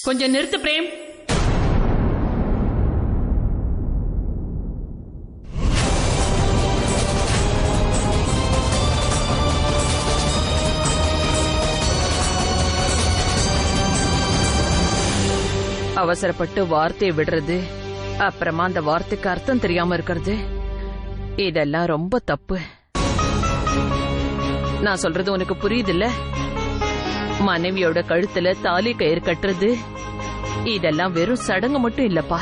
கொஞ்சம் நிறுத்து பிரேம். அவசரப்பட்டு வார்த்தையை விடுறது, அப்புறமா அந்த வார்த்தைக்கு அர்த்தம் தெரியாம இருக்கிறது, இதெல்லாம் ரொம்ப தப்பு. நான் சொல்றது உனக்கு புரியுதுல்ல? மனைவியோட கழுத்துல தாலி கயிறு கட்டுறது இதெல்லாம் வெறும் சடங்கு மட்டும் இல்லப்பா.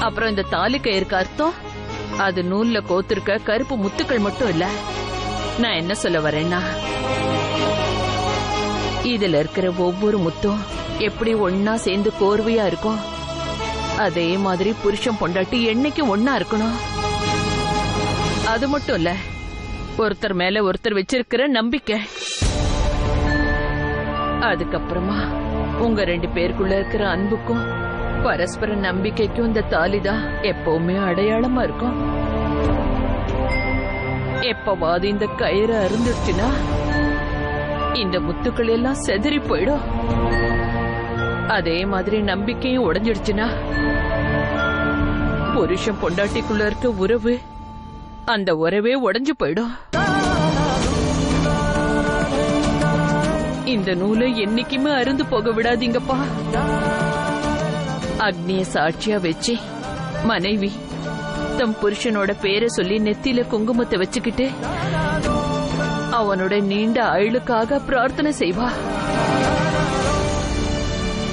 அப்புறம் இந்த தாலி கயிறுக்கு அர்த்தம் அது நூல்ல கோத்திருக்க கருப்பு முத்துக்கள் மட்டும் இல்ல. நான் என்ன சொல்ல வரேன்னா, இதுல இருக்கிற ஒவ்வொரு முத்தும் எப்படி ஒன்னா சேர்ந்து கோர்வையா இருக்கும், அதே மாதிரி புருஷன் பொண்டாட்டி என்னைக்கும் ஒன்னா இருக்கணும். அது மட்டும் இல்ல, ஒருத்தர் மேல ஒருத்தர் வச்சிருக்கிற நம்பிக்கை. அதுக்கப்புறமா உங்க 2 பேருக்குள்ள இருக்கிற அன்புக்கும் பரஸ்பர நம்பிக்கைக்கும் இந்த தாலிதான் எப்பவுமே அடையாளமா இருக்கும். எப்பவாது இந்த கயிறு அருந்துச்சுன்னா இந்த முத்துக்கள் எல்லாம் செதறி போயிடும். அதே மாதிரி நம்பிக்கையும் உடைஞ்சிடுச்சுன்னா புருஷன் பொண்டாட்டிக்குள்ள இருக்க உறவு, அந்த உறவே உடைஞ்சு போயிடும். இந்த நூலை என்னைக்குமே அருந்து போக விடாதீங்கப்பா. அக்னிய சாட்சியா வச்சு மனைவி தம் புருஷனோட பேரை சொல்லி நெத்தியில குங்குமத்தை வச்சுக்கிட்டு அவனோட நீண்ட ஆயுளுக்காக பிரார்த்தனை செய்வா.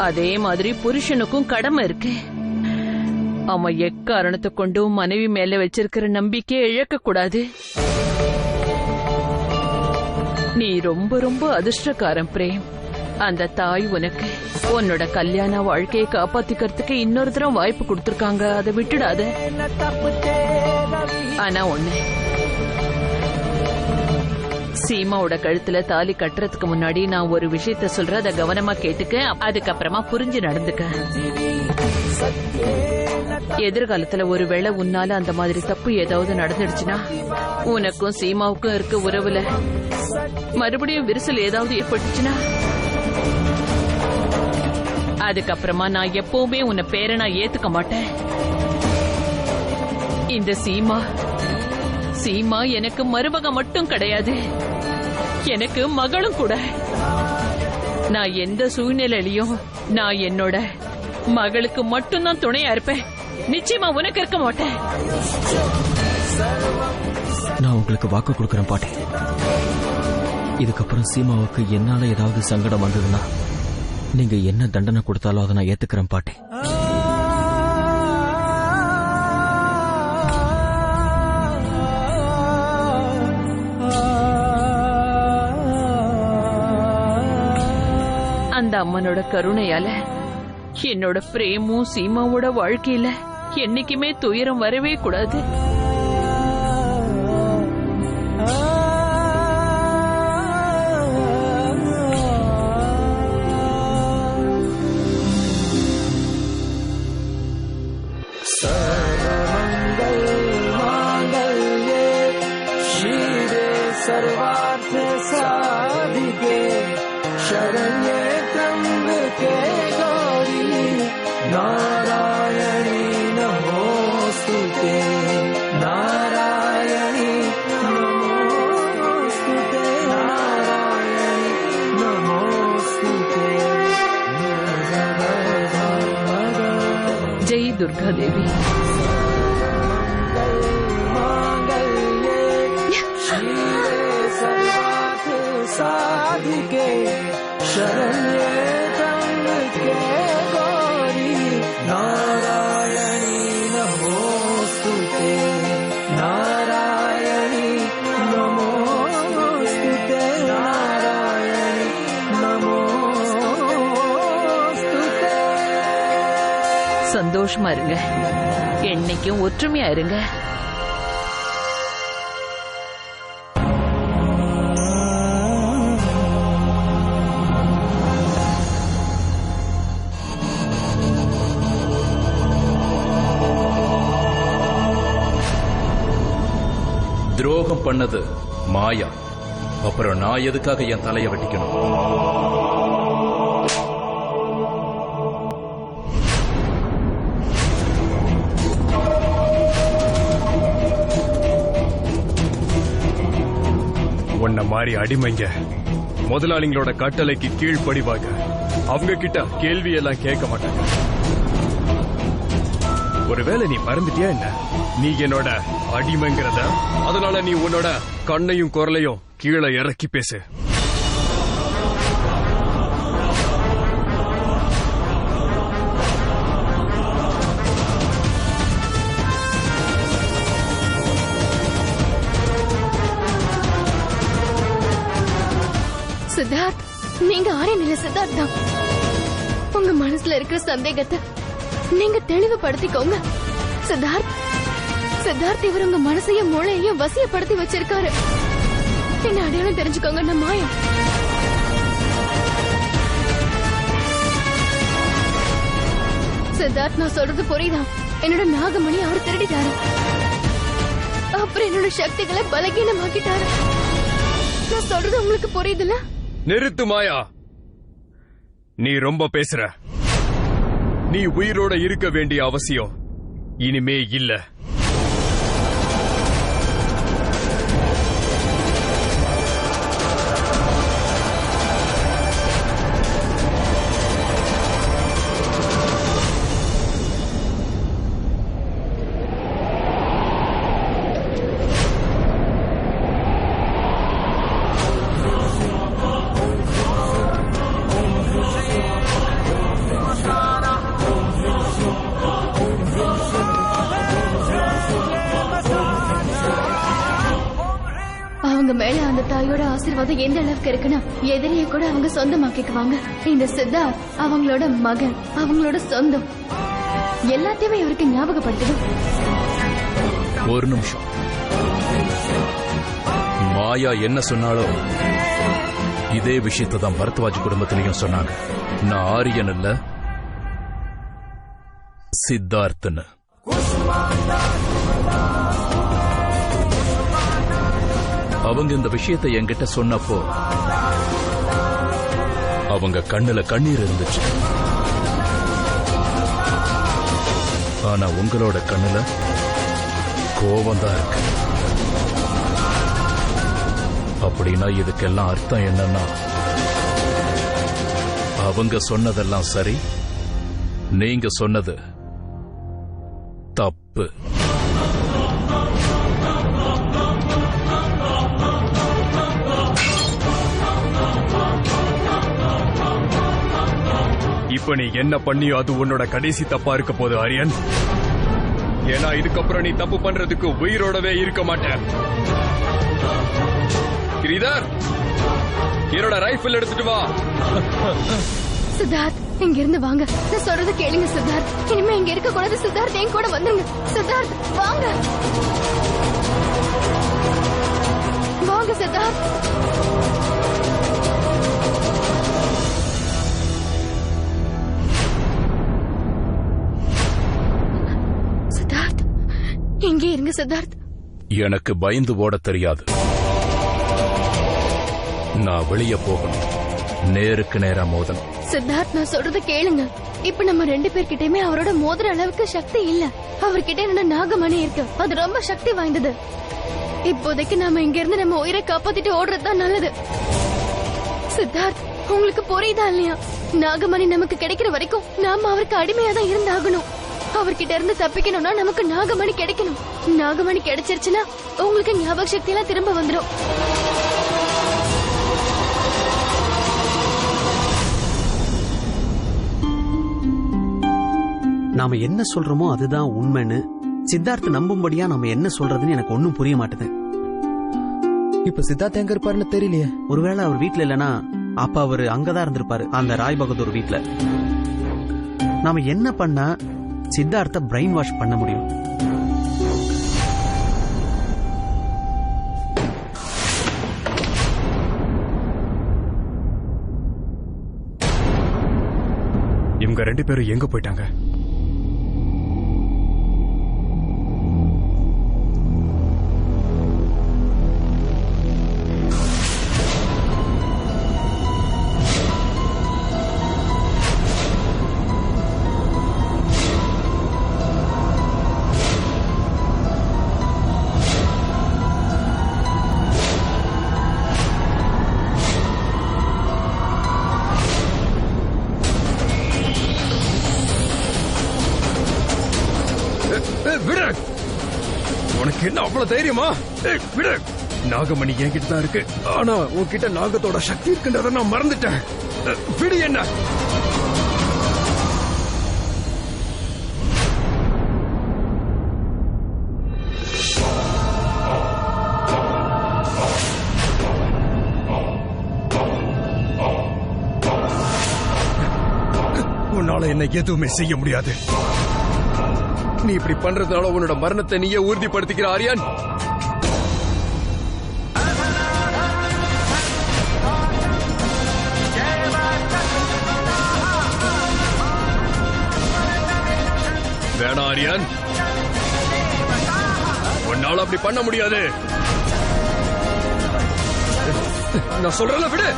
அதே மாதிரி புருஷனுக்கும் கடமை இருக்கு. அவன் எக்காரணத்தை கொண்டும் மனைவி மேல வச்சிருக்கிற நம்பிக்கையை இழக்க கூடாது. நீ ரொம்ப ரொம்ப அதிர்ஷ்டக்காரன் பிரேம். அந்த தாய் உனக்கு உன்னோட கல்யாண வாழ்க்கையை காப்பாத்திக்கிறதுக்கு இன்னொரு தரம் வாய்ப்பு கொடுத்திருக்காங்க. அதை விட்டுடாத. ஆனா ஒண்ணு, சீமாவோட கழுத்துல தாலி கட்டுறதுக்கு முன்னாடி நான் ஒரு விஷயத்த சொல்ற, அதை கவனமா கேட்டுக்க. அதுக்கப்புறமா புரிஞ்சு நடந்துக்க. எதிர்காலத்துல ஒருவேளை உன்னால அந்த மாதிரி தப்பு ஏதாவது நடந்துடுச்சுன்னா, உனக்கும் சீமாவுக்கும் இருக்க உறவுல மறுபடியும் விரிசல் ஏதாவது ஏற்பட்டுச்சுன்னா, அதுக்கப்புறமா நான் எப்பவுமே உன்னை பேரனா ஏத்துக்க மாட்டேன். இந்த சீமா எனக்கு மருமக மட்டும் கிடையாது, எனக்கு மகளும் கூட. நான் எந்த சூழ்நிலையிலையும் நான் என்னோட மகளுக்கு மட்டும்தான் துணையா இருப்பேன். நிச்சயமா உனக்கு இருக்க மாட்டேன். நான் உங்களுக்கு வாக்கு கொடுக்கறேன் பாட்டி. இதுக்கப்புறம் சீமாவுக்கு என்னால ஏதாவது சங்கடம் வந்ததுன்னா நீங்க என்ன தண்டனை கொடுத்தாலும் அதை நான் ஏத்துக்கிறேன் பாட்டி. அந்த அம்மனோட கருணையால என்னோட பிரேமும் சீமாவோட வாழ்க்கையில என்னைக்குமே துயரம் வரவே கூடாது. सर्वार्थ साधिके शरण्ये त्र्यंबके गौरी नारायणी नमोस्तुते नारायणी नमोस्तुते नारायणी नमोस्तुते। जय दुर्गा देवी। साधिके शरण्ये त्र्यंबके गौरी नारायणी नमोस्तुते नारायणी नमोस्तुते नारायणी नमोस्तुते। சந்தோஷமா இருங்க, என்னைக்கும் ஒற்றுமையா இருங்க. துரோகம் பண்ணது மாயா, அப்புறம் நான் எதுக்காக என் தலையை வெட்டிக்கணும்? உன்ன மாதிரி அடிமைங்க முதலாளிங்களோட கட்டளைக்கு கீழ்ப்படிவாங்க. அவங்க கிட்ட கேள்வி எல்லாம் கேட்க மாட்டாங்க. ஒருவேளை நீ மறந்துட்டியா என்ன? நீ என்னோட அடிமைங்கிறத. அதனால நீ உன்னோட கண்ணையும் குரலையும் கீழே இறக்கி பேசு. சித்தார்த், நீங்க ஆரியன் இல்ல, சித்தார்த் தான். உங்க மனசுல இருக்கிற சந்தேகத்தை நீங்க தெளிவுபடுத்திக்கோங்க. சித்தார்த், சித்தார்த் இவர் உங்க மனசையும் மூளையையும் வசியப்படுத்தி வச்சிருக்காரு. என்ன அடையாளம் தெரிஞ்சுக்கோங்க, நான் மாயம். சித்தார்த், நான் சொல்றது புரியுதா? என்னோட நாகமணி அவர் திருடிட்டாரு. அப்புறம் என்னோட சக்திகளை பலகீனமாக்கிட்டாரு. நான் சொல்றது உங்களுக்கு புரியுதுல? நிறுத்து மாயா, நீ ரொம்ப பேசுற. நீ உயிரோட இருக்க வேண்டிய அவசியம் இனிமே இல்ல. அவங்க மேல அந்த தாயோட ஆசீர்வாதம் எந்த அளவுக்கு இருக்குன்னா எதிரியை கூட அவங்க சொந்தமாக்கிக்குவாங்க. இந்த சித்தார்த் அவங்களோட மகன், அவங்களோட சொந்தம். எல்லாத்தையுமே இவருக்கு ஞாபகப்படுத்துது. ஒரு நிமிஷம். மாயா என்ன சொன்னாலும் இதே விஷயத்தை தான் பரத்வாஜ் குடும்பத்திலையும் சொன்னாங்க. நான் ஆரியன் இல்ல, சித்தார்த்தன். அவங்க இந்த விஷயத்தை என்கிட்ட சொன்னப்போ அவங்க கண்ணுல கண்ணீர் இருந்துச்சு. ஆனா உங்களோட கண்ணுல கோபம் தான் இருக்கு. அப்படின்னா இதுக்கெல்லாம் அர்த்தம் என்னன்னா, அவங்க சொன்னதெல்லாம் சரி, நீங்க சொன்னது தப்பு. இப்ப நீ என்ன பண்ணியோ அது உன்னோட கடைசி தப்பா இருக்க போது ஆரியன். ஏன்னா இதுக்கப்புறம் நீ தப்பு பண்றதுக்கு உயிரோடவே இருக்க மாட்டேன். கிரீதர், என்னோட ரைஃபிள் எடுத்துட்டு வா. சித்தார்த், இங்க இருந்து வாங்க. நான் சொல்றத கேளுங்க சித்தார்த். இனிமே இங்க இருக்க கூடாது சித்தார்த். என் கூட வந்துருங்க சித்தார்த். வாங்க வாங்க சித்தார்த். சித்தார்த், இங்கே இருங்க சித்தார்த். எனக்கு பயந்து ஓட தெரியாது. நான் வெளியே போகணும், நேருக்கு நேரா மோதணும். சித்தார்த், நான் சொல்றத கேளுங்க. இப்ப நம்ம 2 பேர்கிட்டயுமே அவரோட மோதிர அளவுக்கு சக்தி இல்ல. அவர்கிட்ட என்னோட நாகமணி இருக்கு, அது ரொம்ப சக்தி வாய்ந்தது. இப்போதைக்கு நாம இங்க இருந்து நம்ம உயிரை காப்பாத்திட்டு ஓடுறதுதான் நல்லது. சித்தார்த், உங்களுக்கு புரியுதா இல்லையா? நாகமணி நமக்கு கிடைக்கிற வரைக்கும் நாம அவருக்கு அடிமையா தான் இருந்தாகணும். அவர்கிட்ட இருந்து தப்பிக்கணும்னா நமக்கு நாகமணி கிடைக்கணும். நாகமணி கிடைச்சிருச்சுன்னா உங்களுக்கு ஞாபக சக்தி எல்லாம் திரும்ப வந்துடும். நாம என்ன சொல்றோமோ அதுதான் உண்மைன்னு சித்தார்த் நம்பும்படியா நாம என்ன சொல்றதுன்னு எனக்கு ஒன்னும் புரிய மாட்டேது. இப்ப சித்தார்த் எங்க இருப்பாருன்னு தெரியலையே. ஒருவேளை அவர் வீட்டுல இல்லனா அப்ப அவரு அங்கதான் இருந்திருப்பாரு, அந்த ராய் பகதூர் வீட்டுல. நாம என்ன பண்ணா சித்தார்த்த பிரெயின் வாஷ் பண்ண முடியும்? இவங்க 2 பேரும் எங்க போயிட்டாங்க? அவ்வளவு தைரியமா? விடு. நாகமணி என்கிட்ட தான் இருக்கு. ஆனா உன்கிட்ட நாகத்தோட சக்தி இருக்குன்றத நான் மறந்துட்டேன். விடு என்ன. உன்னால என்ன எதுவுமே செய்ய முடியாது. நீ இப்படி பண்றதுனால உன்னோட மரணத்தை நீயே உறுதிப்படுத்திக்கிற ஆரியான். வேணா ஆரியான், உன்னால அப்படி பண்ண முடியாது. நான் சொல்றேன்ல, விடு.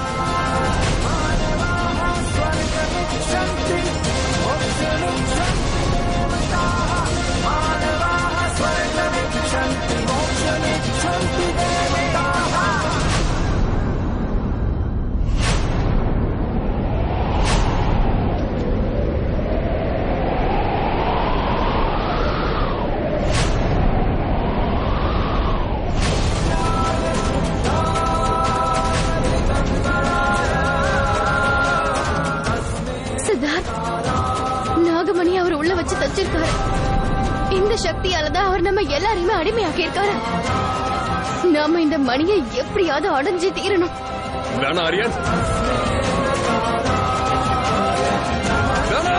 நாகமணி அவர் உள்ள வச்சு தச்சிருக்காரு. இந்த சக்தியாலதான் அவர் நம்ம எல்லாரையுமே அடிமையாக்கி இருக்காரு. நாம இந்த மணியை எப்படியாவது அடைஞ்சு தீரணும். வேணா ஆரியான், வேணா.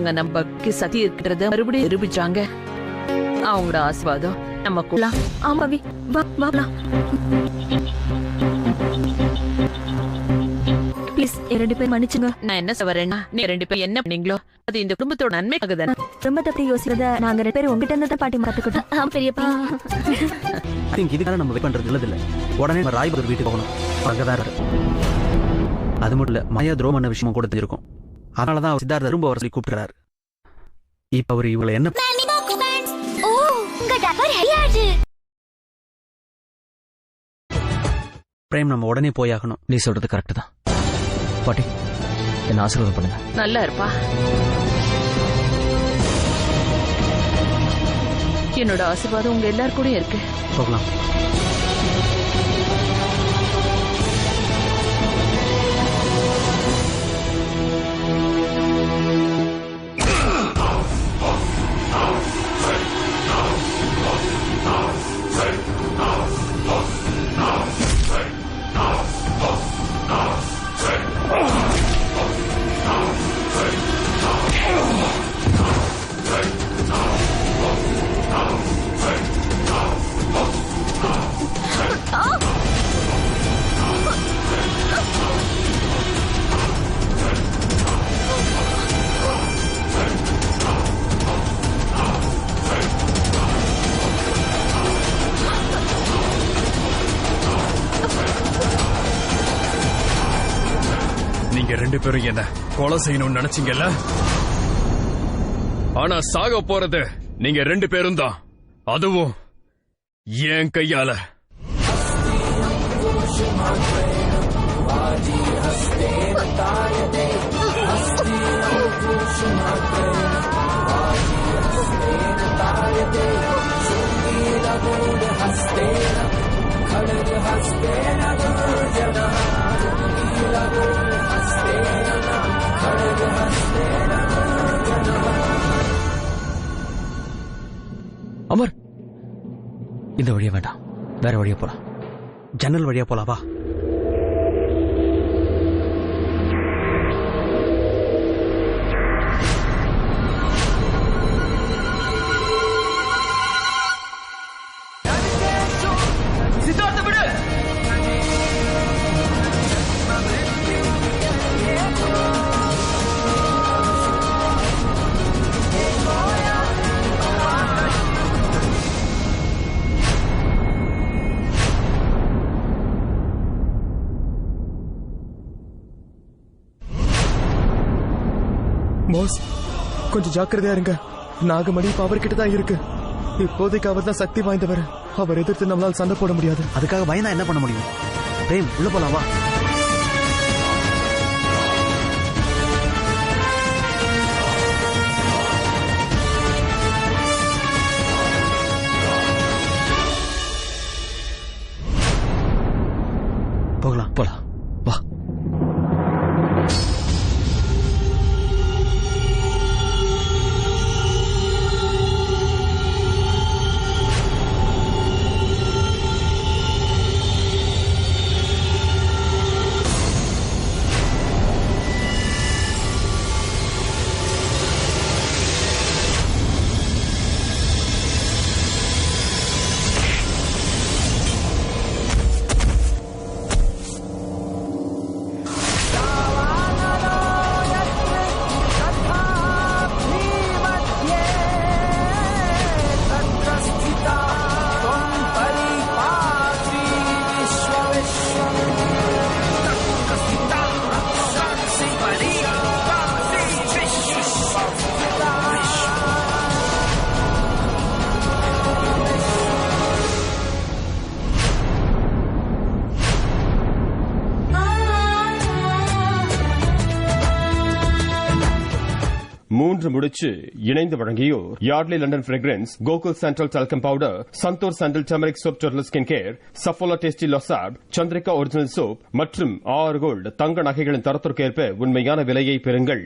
அவங்க நமக்கு சதி இருக்கிறத மறுபடியும் நிரூபிச்சாங்க. அவங்களோட ஆசீர்வாதம் நம்ம கூட. ஆமா வி, வா வா. ப்ளீஸ் 2 பேர் மன்னிச்சுங்க. நான் என்ன சொல்றேன்னா, நீ 2 பேர் என்ன பண்ணீங்களோ அது இந்த குடும்பத்தோட நன்மைக்காக தானே. ரொம்ப தப்பி யோசிக்கிறத நாங்க 2 பேரும் உங்ககிட்ட இருந்து தான் பாட்டி கத்துக்கிட்டோம். பெரியப்பா ஐ திங்க் இதுக்காக நம்ம வெயிட் பண்றது இல்ல. உடனே நம்ம ராய் பகதூர் வீட்டுக்கு போகணும். அங்கதான் இருக்கு. அது மட்டும் இல்ல, மாயா துரோகம் பண்ண விஷயமும் கூட தெரிஞ்சிருக்கும். அதனாலதான் அவர் சித்தார்த்த திரும்ப வர சொல்லி கூப்பிட்டுறாரு. இப்ப அவர் இவங்களை என்ன பிரேம், நம்ம உடனே போயாகணும். நீ சொல்றது கரெக்ட் தான் பாட்டி. என்ன ஆசீர்வாதம் பண்ணுங்க. நல்லா இருப்பா. என்னோட ஆசீர்வாதம் உங்க எல்லாரும் கூட இருக்கு. போகலாம். நீங்க 2 பேரும் என்ன கொலை செய்யணும்னு நினைச்சீங்கல்ல? ஆனா சாக போறது நீங்க 2 பேரும் தான். அதுவும் என் கையால. அமர், இந்த வழியா வேண்டாம், வேற வழியா போலாம். ஜன்னல் வழியா போலாவா? பாஸ், கொஞ்சம் ஜாக்கிரதையா இருங்க. நாகமணி இப்ப அவர்கிட்ட தான் இருக்கு. இப்போதைக்கு அவர் தான் சக்தி வாய்ந்தவர். அவர் எதிர்த்து நம்மளால் சண்டை போட முடியாது. அதுக்காக பயந்தா என்ன பண்ண முடியும்? பிரேம், உள்ள போலாவா? போகலாம். போலாம், வா. மூன்று முடிச்சு இணைந்து வழங்கியோர் Yardley London fragrance, Gokul sandal talcum powder, Santoor sandal turmeric soap total skin care, Saffola tasty லொசாப், சந்திரிகா ஒரிஜினல் சோப் மற்றும் ஆர் கோல்டு தங்க நகைகளின் தரத்திற்கேற்ப உண்மையான விலையை பெறுங்கள்.